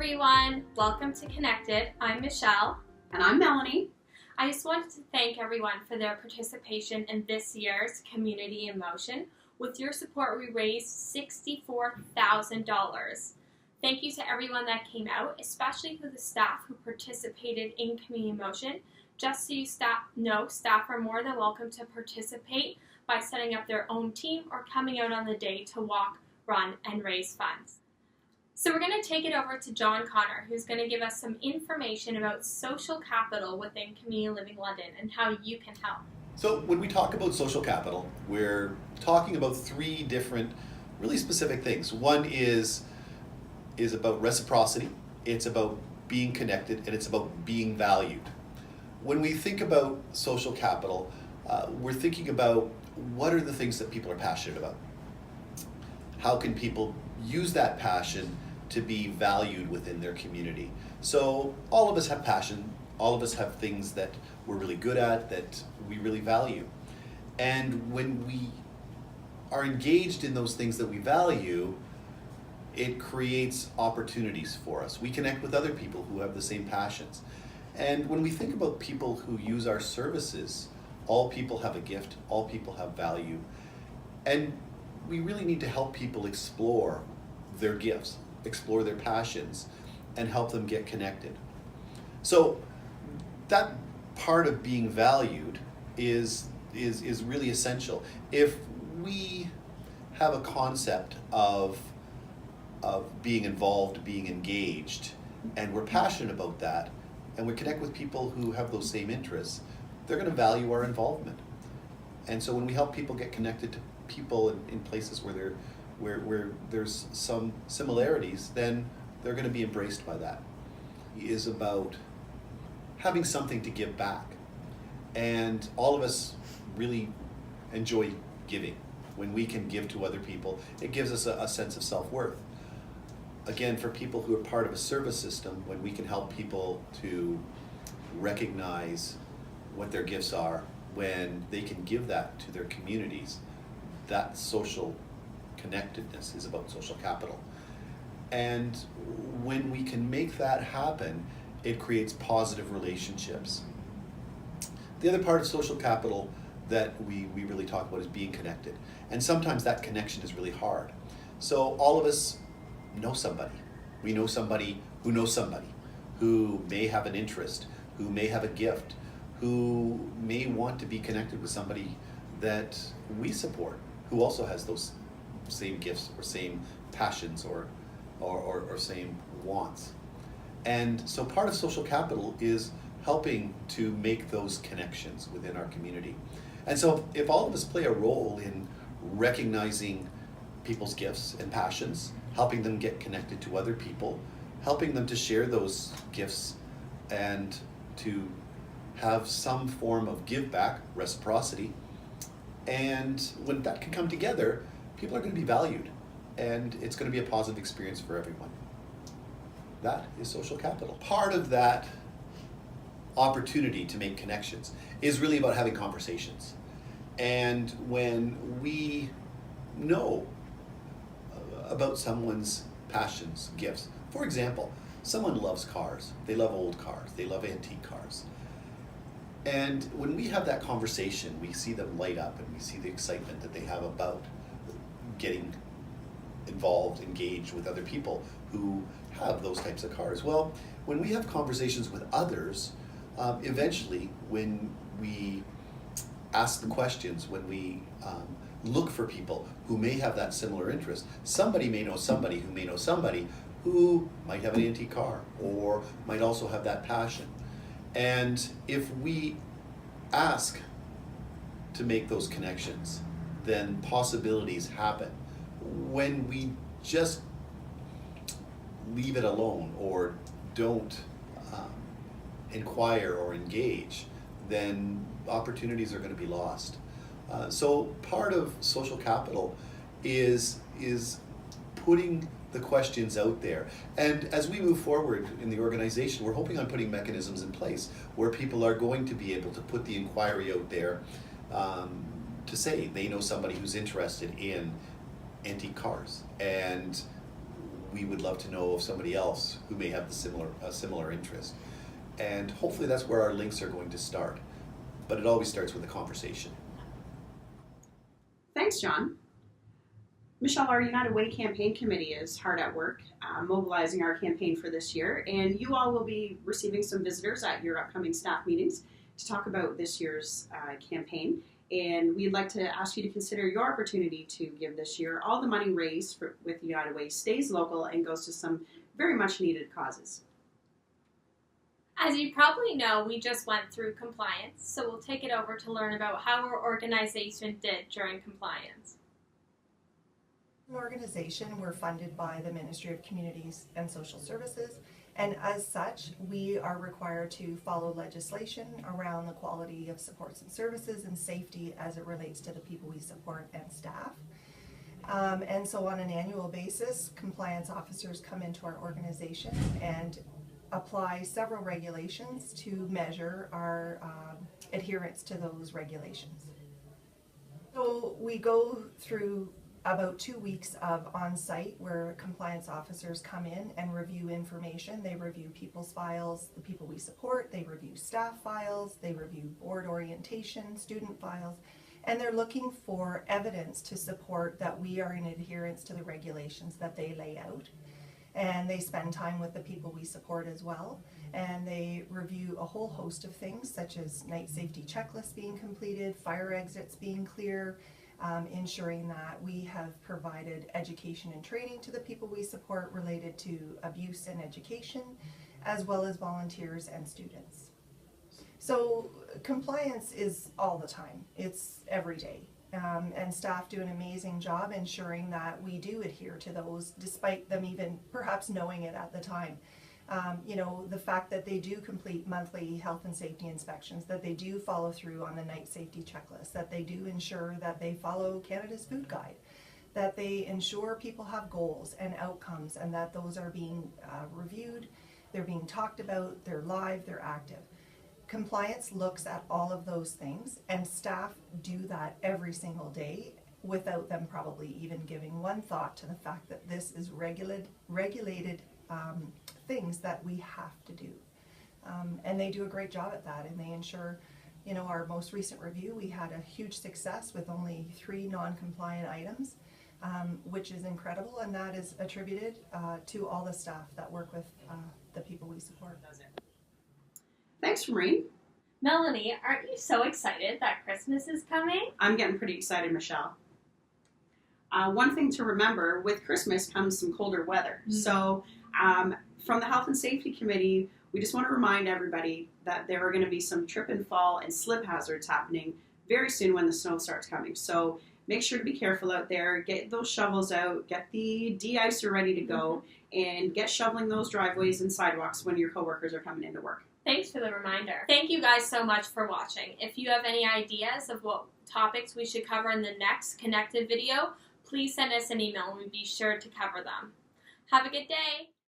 everyone, welcome to Connected. I'm Michelle. And I'm Melanie. I just wanted to thank everyone for their participation in this year's Community in Motion. With your support, we raised $64,000. Thank you to everyone that came out, especially for the staff who participated in Community in Motion. Just so you know, staff are more than welcome to participate by setting up their own team or coming out on the day to walk, run, and raise funds. So we're going to take it over to John Connor, who's going to give us some information about social capital within Community Living London and how you can help. So when we talk about social capital, we're talking about three different really specific things. One is about reciprocity, it's about being connected, and it's about being valued. When we think about social capital, we're thinking about what are the things that people are passionate about. How can people use that passion to be valued within their community? So all of us have passion, all of us have things that we're really good at, that we really value. And when we are engaged in those things that we value, it creates opportunities for us. We connect with other people who have the same passions. And when we think about people who use our services, all people have a gift, all people have value. And we really need to help people explore their gifts, explore their passions, and help them get connected. So that part of being valued is really essential. If we have a concept of being involved, being engaged, and we're passionate about that, and we connect with people who have those same interests, they're going to value our involvement. And so when we help people get connected to people in places where there's some similarities, then they're going to be embraced by that. It is about having something to give back. And all of us really enjoy giving. When we can give to other people, it gives us a sense of self-worth. Again, for people who are part of a service system, when we can help people to recognize what their gifts are, when they can give that to their communities, that social connectedness is about social capital. And when we can make that happen, it creates positive relationships. The other part of social capital that we really talk about is being connected. And sometimes that connection is really hard. So all of us know somebody. We know somebody who knows somebody who may have an interest, who may have a gift, who may want to be connected with somebody that we support, who also has those same gifts or same passions or same wants. And so part of social capital is helping to make those connections within our community. And so if all of us play a role in recognizing people's gifts and passions, helping them get connected to other people, helping them to share those gifts and to have some form of give back, reciprocity, and when that can come together, people are going to be valued and it's going to be a positive experience for everyone. That is social capital. Part of that opportunity to make connections is really about having conversations. And when we know about someone's passions, gifts, for example, someone loves cars, they love old cars, they love antique cars. And when we have that conversation, we see them light up and we see the excitement that they have about getting involved, engaged with other people who have those types of cars. Well, when we have conversations with others, eventually when we ask the questions, when we look for people who may have that similar interest, somebody may know somebody who may know somebody who might have an antique car or might also have that passion. And if we ask to make those connections, then possibilities happen. When we just leave it alone or don't inquire or engage, then opportunities are going to be lost. So part of social capital is putting the questions out there. And as we move forward in the organization, we're hoping on putting mechanisms in place where people are going to be able to put the inquiry out there to say they know somebody who's interested in antique cars and we would love to know of somebody else who may have a similar interest. And hopefully that's where our links are going to start. But it always starts with a conversation. Thanks, John. Michelle, our United Way campaign committee is hard at work mobilizing our campaign for this year, and you all will be receiving some visitors at your upcoming staff meetings to talk about this year's campaign. And we'd like to ask you to consider your opportunity to give this year. All the money raised with United Way stays local and goes to some very much needed causes. As you probably know, we just went through compliance, so we'll take it over to learn about how our organization did during compliance. An organization, we're funded by the Ministry of Communities and Social Services, and as such, we are required to follow legislation around the quality of supports and services and safety as it relates to the people we support and staff. And so on an annual basis, compliance officers come into our organization and apply several regulations to measure our adherence to those regulations. So we go through about 2 weeks of on-site where compliance officers come in and review information. They review people's files, the people we support, they review staff files, they review board orientation, student files, and they're looking for evidence to support that we are in adherence to the regulations that they lay out. And they spend time with the people we support as well, and they review a whole host of things such as night safety checklists being completed, fire exits being clear, ensuring that we have provided education and training to the people we support related to abuse and education, as well as volunteers and students. So compliance is all the time, it's every day. And staff do an amazing job ensuring that we do adhere to those despite them even perhaps knowing it at the time. You know, the fact that they do complete monthly health and safety inspections, that they do follow through on the night safety checklist, that they do ensure that they follow Canada's food guide, that they ensure people have goals and outcomes and that those are being reviewed, they're being talked about, they're live, they're active. Compliance looks at all of those things, and staff do that every single day without them probably even giving one thought to the fact that this is regulated things that we have to do. And they do a great job at that, and they ensure, you know, our most recent review, we had a huge success with only 3 non-compliant items, which is incredible, and that is attributed to all the staff that work with the people we support. Thanks, Maureen. Melanie, aren't you so excited that Christmas is coming? I'm getting pretty excited, Michelle. One thing to remember, with Christmas comes some colder weather. Mm-hmm. So from the Health and Safety Committee, we just want to remind everybody that there are going to be some trip and fall and slip hazards happening very soon when the snow starts coming. So make sure to be careful out there, get those shovels out, get the de-icer ready to go, and get shoveling those driveways and sidewalks when your coworkers are coming into work. Thanks for the reminder. Thank you guys so much for watching. If you have any ideas of what topics we should cover in the next connected video, please send us an email and we'll be sure to cover them. Have a good day.